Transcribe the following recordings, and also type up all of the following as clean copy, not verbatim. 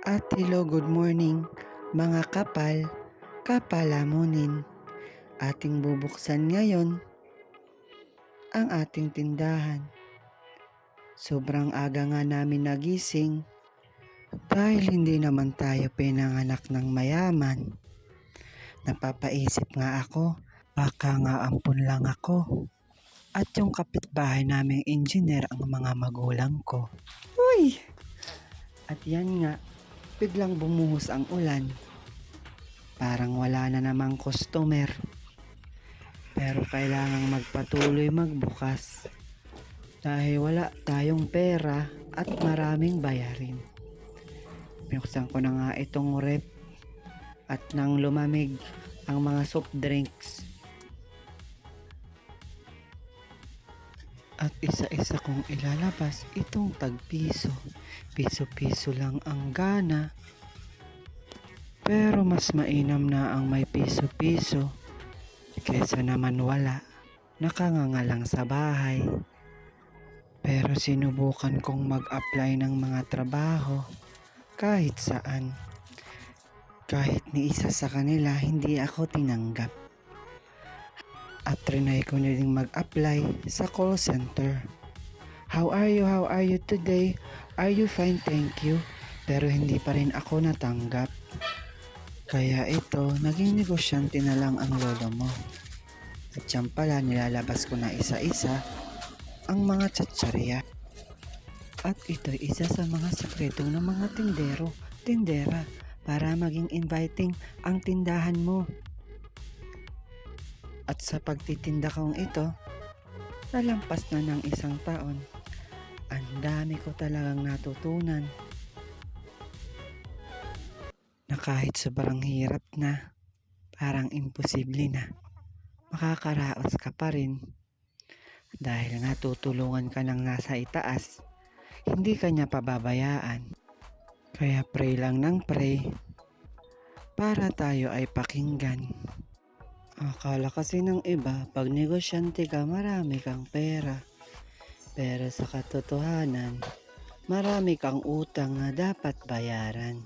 At hello, good morning mga kapalamunin. Ating bubuksan ngayon ang ating tindahan. Sobrang aga nga namin nagising dahil hindi naman tayo pinanganak ng mayaman. Napapaisip nga ako, baka nga ampun lang ako at yung kapitbahay naming engineer ang mga magulang ko. Uy! At yan nga, biglang bumuhos ang ulan. Parang wala na namang customer. Pero kailangang magpatuloy magbukas dahil wala tayong pera at maraming bayarin. Binuksan ko na nga itong rep at nang lumamig ang mga soft drinks. At isa-isa kong ilalabas itong tagpiso. Piso-piso lang ang gana. Pero mas mainam na ang may piso-piso kaysa naman wala. Nakanganga lang sa bahay. Pero sinubukan kong mag-apply ng mga trabaho kahit saan. Kahit ni isa sa kanila hindi ako tinanggap. At trinay ko na rin mag-apply sa call center. How are you? How are you today? Are you fine? Thank you. Pero hindi pa rin ako natanggap. Kaya ito, naging negosyante na lang ang lolo mo. At yan pala, nilalabas ko na isa-isa ang mga tsatsarya. At ito'y isa sa mga sekreto ng mga tindera para maging inviting ang tindahan mo. At sa pagtitinda kong ito, nalampas na ng isang taon. Ang dami ko talagang natutunan. Na kahit sobrang hirap na, parang imposible na, makakaraos ka pa rin. Dahil natutulungan ka ng nasa itaas, hindi ka niya pababayaan. Kaya pray lang ng pray, para tayo ay pakinggan. Akala kasi ng iba, pag negosyante ka, marami kang pera. Pero sa katotohanan, marami kang utang na dapat bayaran.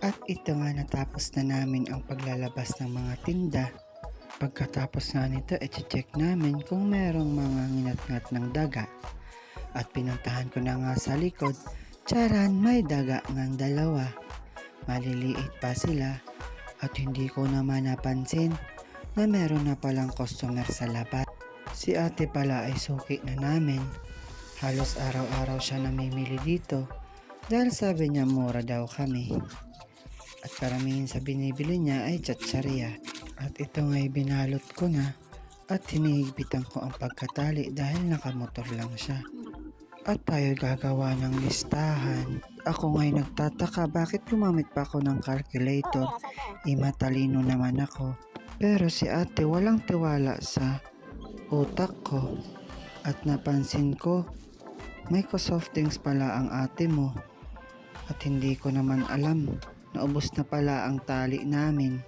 At ito nga, natapos na namin ang paglalabas ng mga tinda. Pagkatapos nga nito, i-check namin kung merong mga nginat-ngat ng daga. At pinuntahan ko na nga sa likod, tsaran, may daga ngang dalawa. Maliliit pa sila at hindi ko naman napansin na meron na palang customer sa labas. Si ate pala ay suki na namin. Halos araw-araw siya namimili dito dahil sabi niya mura daw kami. At karamihan sa binibili niya ay tsatsarya. At ito nga'y binalot ko na at hinihigpitan ko ang pagkatali dahil nakamotor lang siya. At tayo gagawa ng listahan. Ako nga'y nagtataka bakit gumamit pa ako ng calculator. Matalino naman ako. Pero si ate walang tiwala sa utak ko. At napansin ko, may soft drinks pala ang ate mo. At hindi ko naman alam. Naubos na pala ang tali namin.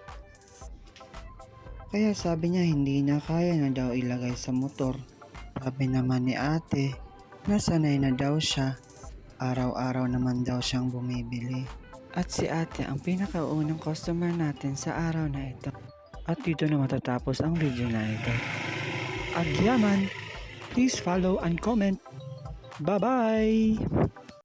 Kaya sabi niya hindi na kaya na daw ilagay sa motor. Sabi naman ni ate, nasanay na daw siya. Araw-araw naman daw siyang bumibili. At si ate ang pinakaunang customer natin sa araw na ito. At dito na matatapos ang video na ito. Agyaman! Please follow and comment. Bye-bye!